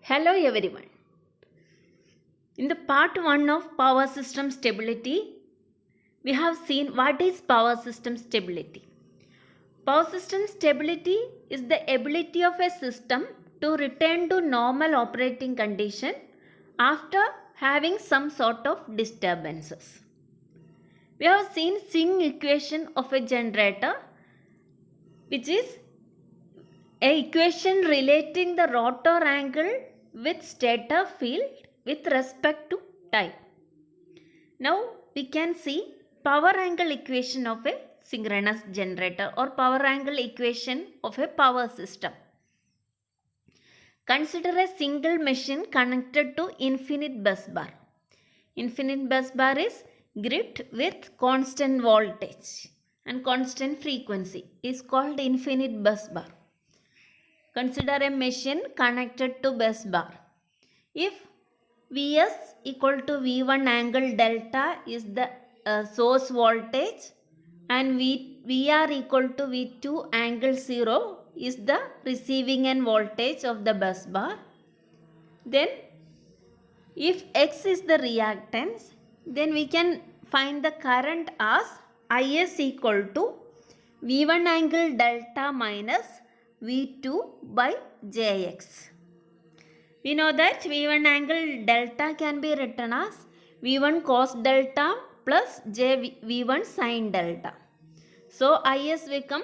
Hello everyone. In the part 1 of power system stability, we have seen what is power system stability. Power system stability is the ability of a system to return to normal operating condition after having some sort of disturbances. We have seen Singh equation of a generator, which is an equation relating the rotor angle with stator field with respect to time. Now we can see power angle equation of a synchronous generator or power angle equation of a power system. Consider a single machine connected to infinite bus bar. Infinite bus bar is grid with constant voltage and constant frequency is called infinite bus bar. Consider a machine connected to bus bar. If Vs equal to V1 angle delta is the source voltage and Vr equal to V2 angle 0 is the receiving end voltage of the bus bar, then if X is the reactance, then we can find the current as Is equal to V1 angle delta minus V2 by Jx. We know that V1 angle delta can be written as V1 cos delta plus V1 sin delta. So Is become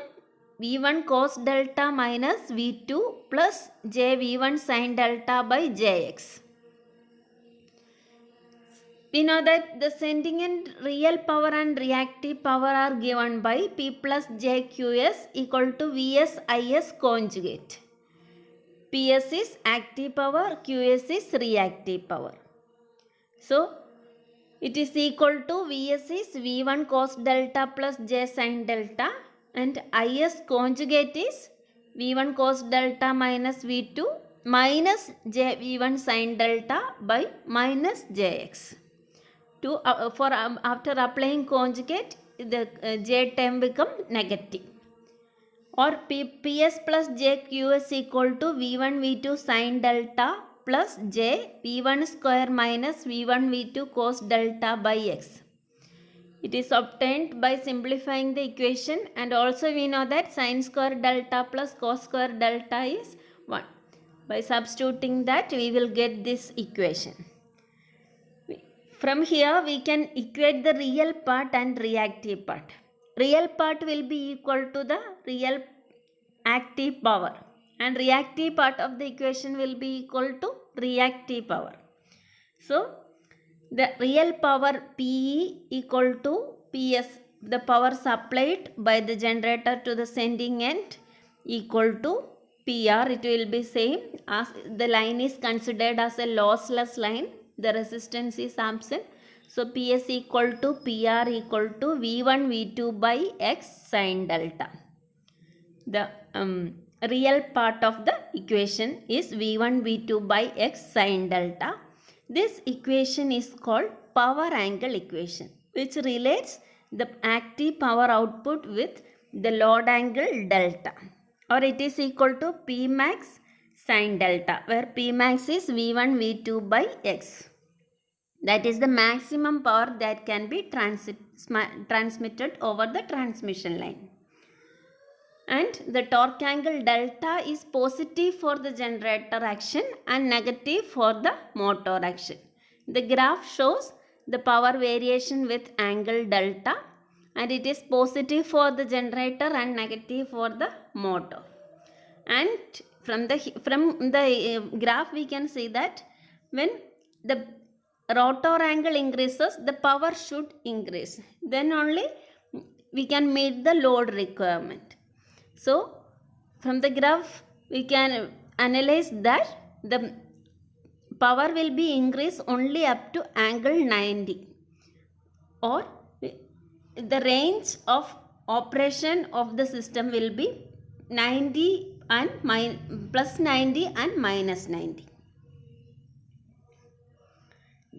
V1 cos delta minus V2 plus V1 sin delta by Jx. We know that the sending end real power and reactive power are given by P plus JQS equal to Vs Is conjugate. PS is active power, QS is reactive power. So, it is equal to Vs is V1 cos delta plus J sin delta and Is conjugate is V1 cos delta minus V2 minus J V1 sin delta by minus Jx. After applying conjugate, the J term become negative. Or PS plus JQS equal to V1 V2 sin delta plus J V1 square minus V1 V2 cos delta by X. It is obtained by simplifying the equation, and also we know that sin square delta plus cos square delta is 1. By substituting that, we will get this equation. From here we can equate the real part and reactive part. Real part will be equal to the real active power and reactive part of the equation will be equal to reactive power. So the real power PE equal to PS, the power supplied by the generator to the sending end, equal to PR. It will be same as the line is considered as a lossless line. The resistance is absent. So PS equal to PR equal to V1 V2 by X sin delta. The real part of the equation is V1 V2 by X sin delta. This equation is called power angle equation, which relates the active power output with the load angle delta, or it is equal to P max sin delta, where P max is V1 V2 by X. That is the maximum power that can be transmitted over the transmission line. And the torque angle delta is positive for the generator action and negative for the motor action. The graph shows the power variation with angle delta, and it is positive for the generator and negative for the motor. And from the graph we can see that when the rotor angle increases, the power should increase. Then only we can meet the load requirement. So, from the graph we can analyze that the power will be increased only up to angle 90, or the range of operation of the system will be 90 and plus 90 and minus 90.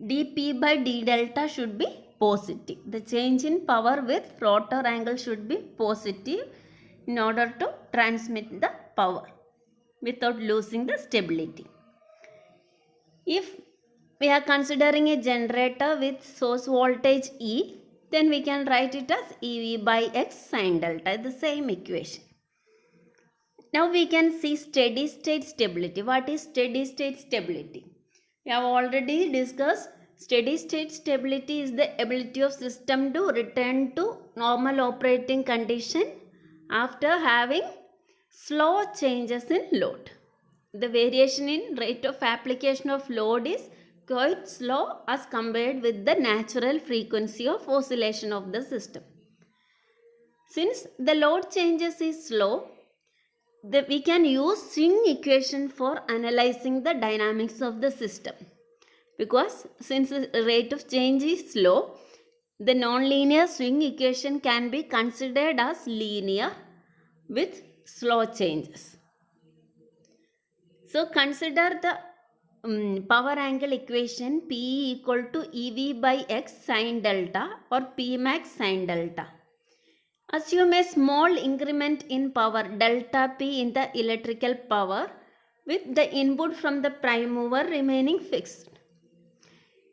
dP by d delta should be positive. The change in power with rotor angle should be positive in order to transmit the power without losing the stability. If we are considering a generator with source voltage E, then we can write it as EV by X sine delta, the same equation. Now we can see steady state stability. What is steady state stability? We have already discussed steady state stability is the ability of system to return to normal operating condition after having slow changes in load. The variation in rate of application of load is quite slow as compared with the natural frequency of oscillation of the system. Since the load changes is slow, we can use swing equation for analyzing the dynamics of the system, because since the rate of change is slow, the nonlinear swing equation can be considered as linear with slow changes. So consider the power angle equation P equal to EV by X sine delta or P max sine delta. Assume a small increment in power delta P in the electrical power with the input from the prime mover remaining fixed.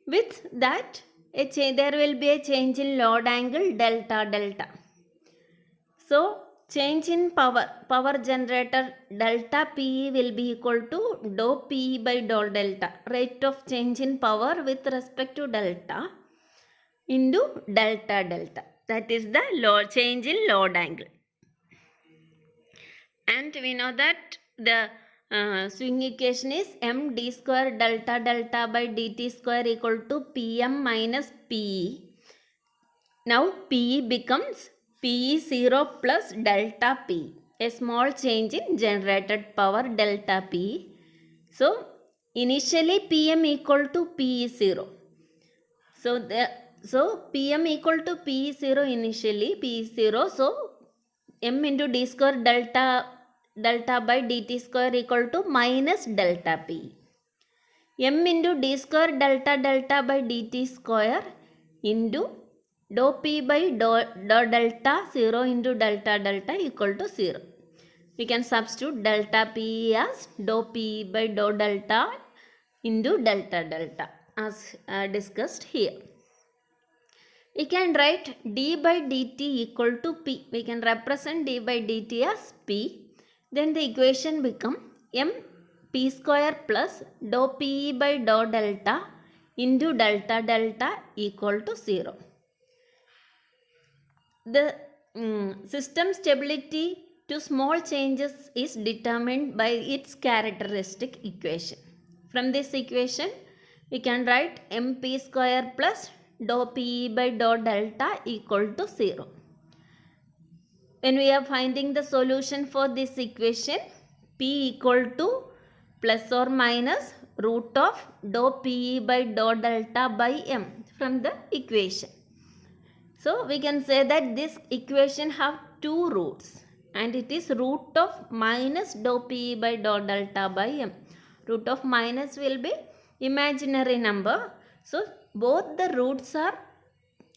With that, there will be a change in load angle delta delta. So, change in power generator delta P will be equal to dou P by dou delta, rate of change in power with respect to delta into delta delta. That is the load change in load angle. And we know that the swing equation is md square delta delta by dt square equal to Pm minus Pe. Now Pe becomes Pe0 plus delta P, a small change in generated power delta P. So initially Pm equal to Pe0. So Pm equal to P0 initially, P0. So m into d square delta by dt square equal to minus delta P. M into d square delta by dt square into dou P by dou delta 0 into delta equal to 0. We can substitute delta P as dou P by dou delta into delta as discussed here. We can write d by dt equal to P. We can represent d by dt as P. Then the equation become m P square plus dou P by dou delta into delta equal to 0. The system stability to small changes is determined by its characteristic equation. From this equation, we can write mp square plus dou P by dou delta equal to 0. When we are finding the solution for this equation, P equal to plus or minus root of dou P by dou delta by m from the equation. So we can say that this equation have two roots and it is root of minus dou P by dou delta by m. Root of minus will be imaginary number. So both the roots are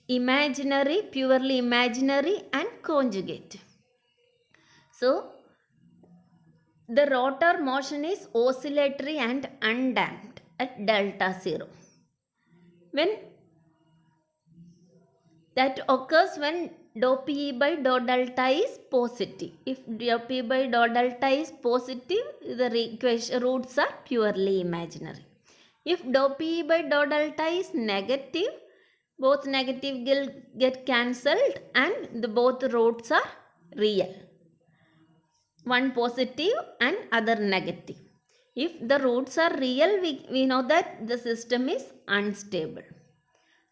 imaginary, purely imaginary and conjugate. So the rotor motion is oscillatory and undamped at delta 0. When that occurs when dou P by dou delta is positive. If dou P by dou delta is positive, the roots are purely imaginary. If dou P by dou delta is negative, both negative will get cancelled and both roots are real. One positive and other negative. If the roots are real, we know that the system is unstable.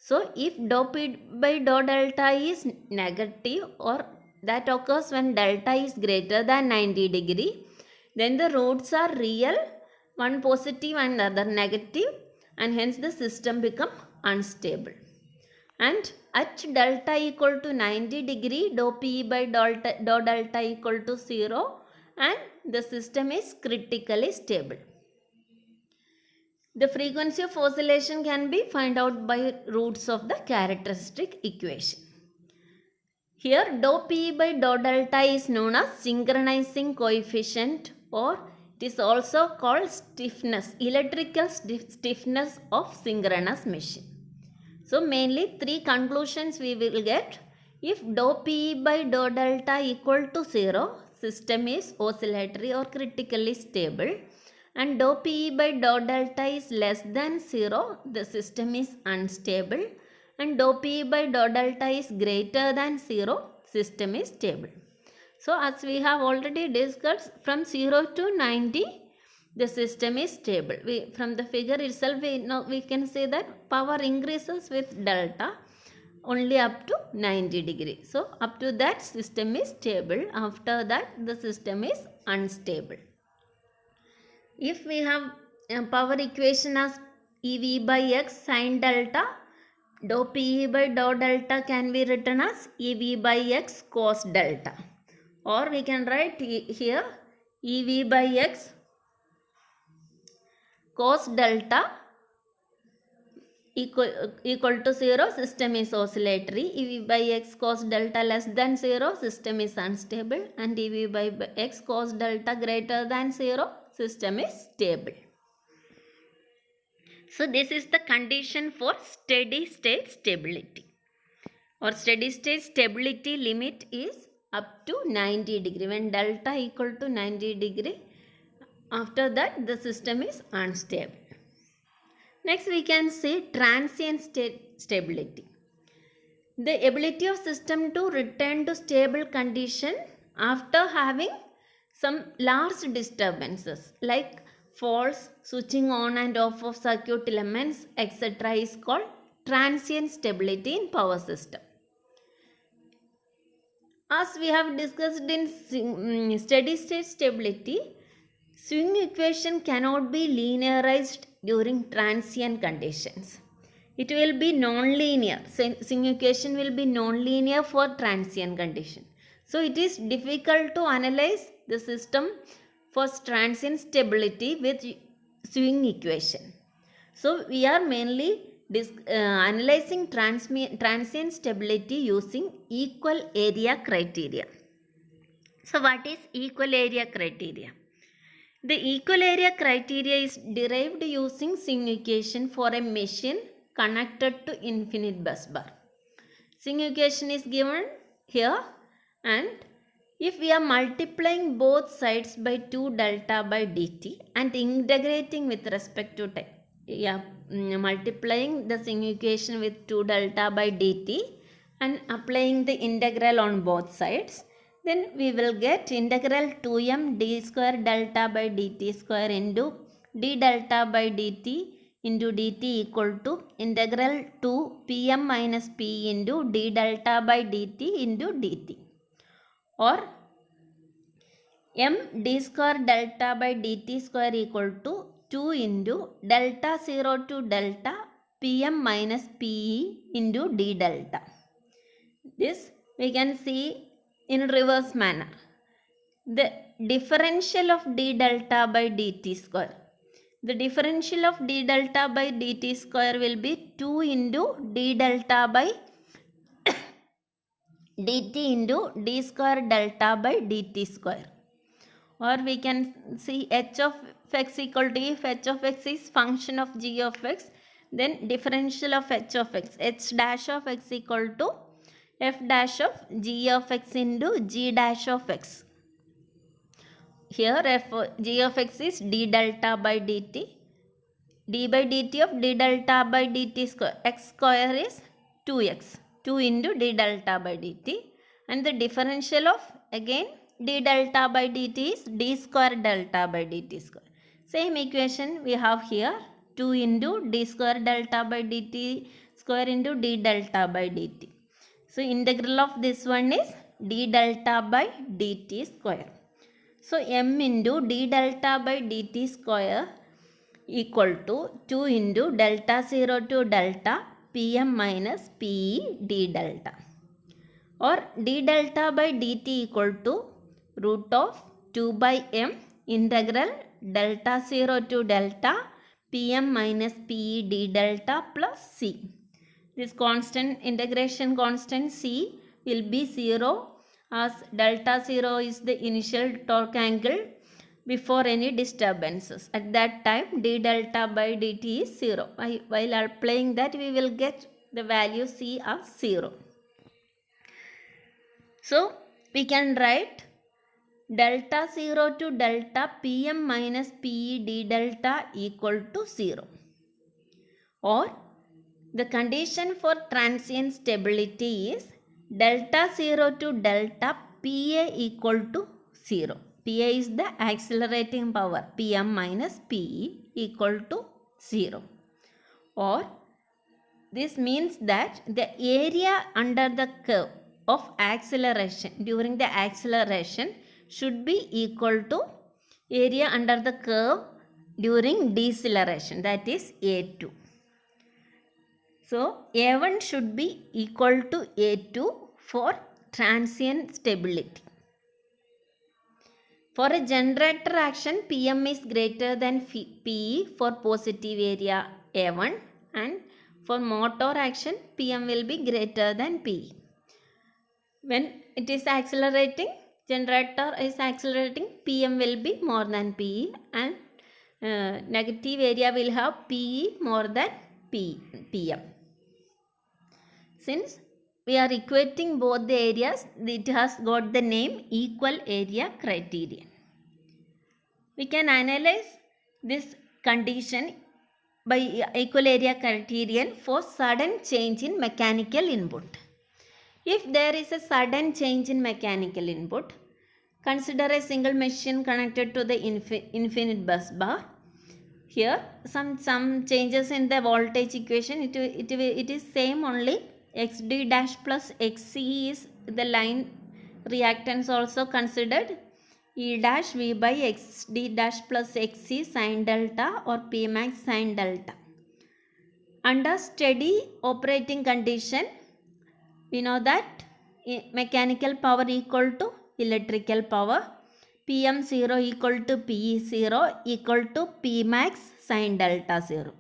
So if dou P by dou delta is negative or that occurs when delta is greater than 90 degree, then the roots are real, one positive and other negative, and hence the system become unstable. And at delta equal to 90 degree, dou P by dou delta equal to 0 and the system is critically stable. The frequency of oscillation can be found out by roots of the characteristic equation. Here dou P by dou delta is known as synchronizing coefficient or It is also called stiffness, electrical stiffness of synchronous machine. So mainly three conclusions we will get. If dou P by dou delta equal to 0, system is oscillatory or critically stable. And dou P by dou delta is less than 0, the system is unstable. And dou P by dou delta is greater than 0, system is stable. So as we have already discussed, from 0 to 90, the system is stable. From the figure itself, we can say that power increases with delta only up to 90 degree. So up to that system is stable. After that the system is unstable. If we have a power equation as EV by X sin delta, dou PE by dou delta can be written as EV by X cos delta. Or we can write here EV by X cos delta equal to 0, system is oscillatory. EV by X cos delta less than 0, system is unstable. And EV by X cos delta greater than 0, system is stable. So this is the condition for steady state stability. Or steady state stability limit is up to 90 degree. When delta equal to 90 degree, after that the system is unstable. Next we can see transient state stability. The ability of system to return to stable condition after having some large disturbances like faults, switching on and off of circuit elements, etc. is called transient stability in power system. As we have discussed in steady state stability, swing equation cannot be linearized during transient conditions. It will be non-linear. Swing equation will be non-linear for transient condition. So it is difficult to analyze the system for transient stability with swing equation. So we are mainly analyzing transient stability using equal area criteria. So what is equal area criteria? The equal area criteria is derived using swing equation for a machine connected to infinite bus bar. Swing equation is given here, and if we are multiplying both sides by 2 delta by dt and integrating with respect to time, multiplying the swing equation with 2 delta by dt and applying the integral on both sides, then we will get integral 2m d square delta by dt square into d delta by dt into dt equal to integral 2 pm minus p into d delta by dt into dt, or m d square delta by dt square equal to 2 into delta 0 to delta pm minus pe into d delta. This we can see in reverse manner. The differential of d delta by dt square. The differential of d delta by dt square will be 2 into d delta by dt into d square delta by dt square. Or we can see h of x equal to, if h of x is function of g of x, then differential of h of x dash of x equal to f dash of g of x into g dash of x. Here g of x is d delta by dt. D by dt of d delta by dt square. X square is 2x. 2 into d delta by dt. And the differential of again d delta by dt is d square delta by dt square. Same equation we have here. 2 into d square delta by dt square into d delta by dt. So integral of this one is d delta by dt square. So m into d delta by dt square equal to 2 into delta 0 to delta pm minus pe d delta, or d delta by dt equal to root of 2 by m integral delta 0 to delta pm minus pe d delta plus c. This constant, integration constant c will be 0, as delta 0 is the initial torque angle. before any disturbances. At that time d delta by dt is 0. While applying that, we will get the value C as 0. So we can write delta 0 to delta Pm minus Pe d delta equal to 0. Or the condition for transient stability is delta 0 to delta Pa equal to 0. Pa is the accelerating power, Pm minus Pe equal to 0. Or this means that the area under the curve of acceleration during the acceleration should be equal to area under the curve during deceleration, that is A2. So A1 should be equal to A2 for transient stability. For a generator action, Pm is greater than Pe for positive area A1, and for motor action, Pm will be greater than Pe. When it is accelerating, generator is accelerating, Pm will be more than Pe, and negative area will have Pe more than Pm. Since we are equating both the areas, it has got the name equal area criterion. We can analyze this condition by equal area criterion for sudden change in mechanical input. If there is a sudden change in mechanical input, consider a single machine connected to the infinite bus bar. Here some changes in the voltage equation, it is same only. Xd dash plus Xc is the line reactance also considered. E dash V by Xd dash plus Xc sin delta or P max sin delta. Under steady operating condition, we know that mechanical power equal to electrical power. Pm0 equal to Pe0 equal to P max sin delta 0.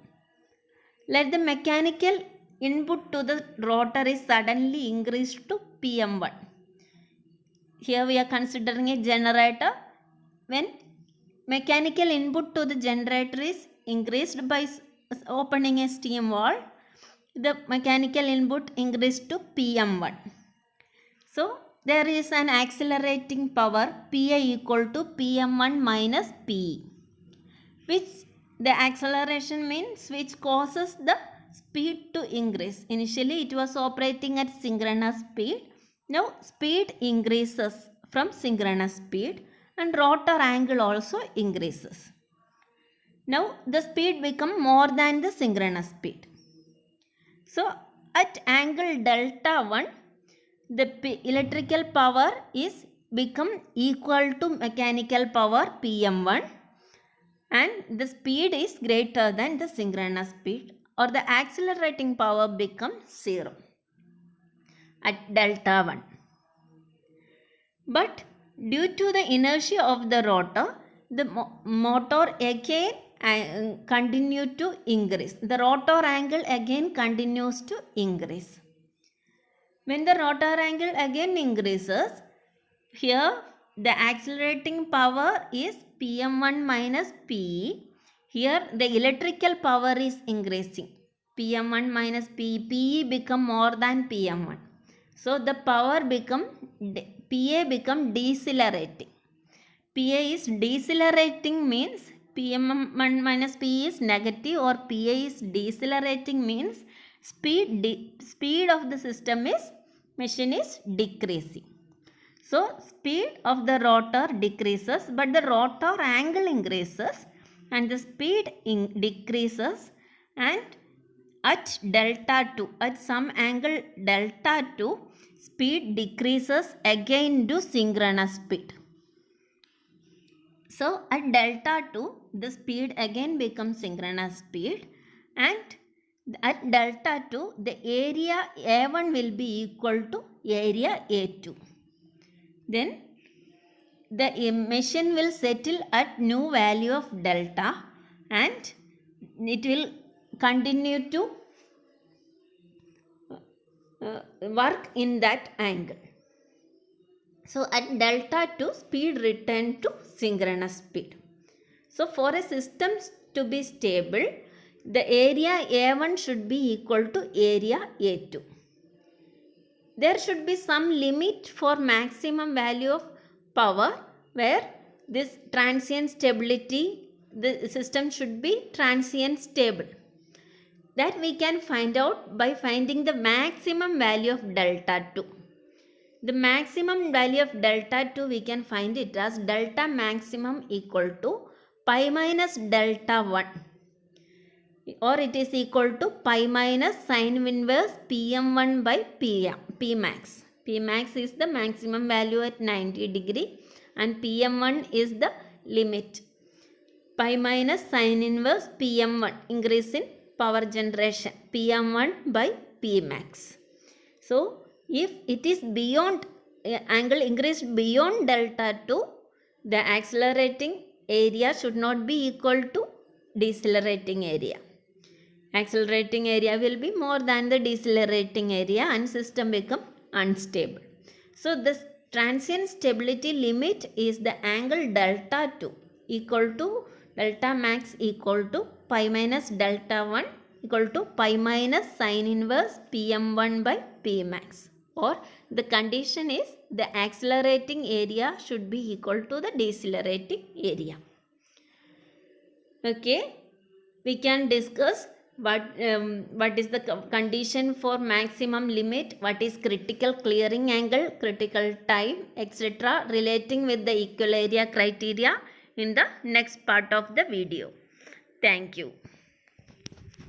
Let the mechanical input to the rotor is suddenly increased to Pm1. Here we are considering a generator. When mechanical input to the generator is increased by opening a steam valve, the mechanical input increased to Pm1. So there is an accelerating power Pa equal to Pm1 minus Pe, which the acceleration means which causes the speed to increase. Initially it was operating at synchronous speed. Now speed increases from synchronous speed and rotor angle also increases. Now the speed becomes more than the synchronous speed. So at angle delta 1, the electrical power is become equal to mechanical power Pm1, and the speed is greater than the synchronous speed, or the accelerating power becomes 0 at delta 1. But due to the inertia of the rotor, the motor again continue to increase. The rotor angle again continues to increase. When the rotor angle again increases, here the accelerating power is Pm1 minus Pe. Here the electrical power is increasing. Pm1 minus Pe. Pe become more than Pm1. So the power become, Pa become decelerating. Pa is decelerating means Pm1 minus Pe is negative, or Pa is decelerating means speed of the system is, machine is decreasing. So speed of the rotor decreases, but the rotor angle increases and the speed decreases, and at delta 2, at some angle delta 2, speed decreases again to synchronous speed. So at delta 2, the speed again becomes synchronous speed, and at delta 2, the area A1 will be equal to area A2. Then the machine will settle at new value of delta, and it will continue to work in that angle. So at delta 2, speed return to synchronous speed. So for a system to be stable, the area A1 should be equal to area A2. There should be some limit for maximum value of power where this transient stability, the system should be transient stable. That we can find out by finding the maximum value of delta 2. The maximum value of delta 2 we can find it as delta maximum equal to pi minus delta 1, or it is equal to pi minus sine inverse Pm1 by Pmax. Pmax is the maximum value at 90 degree and Pm1 is the limit. Pi minus sine inverse Pm1, increase in power generation, Pm1 by Pmax. So if it is beyond, angle increased beyond delta 2, the accelerating area should not be equal to decelerating area. Accelerating area will be more than the decelerating area and system become unstable. So this transient stability limit is the angle delta 2 equal to delta max equal to pi minus delta 1 equal to pi minus sine inverse Pm1 by Pmax, or the condition is the accelerating area should be equal to the decelerating area. Okay, we can discuss what is the condition for maximum limit, what is critical clearing angle, critical time, etc. relating with the equal area criteria in the next part of the video. Thank you.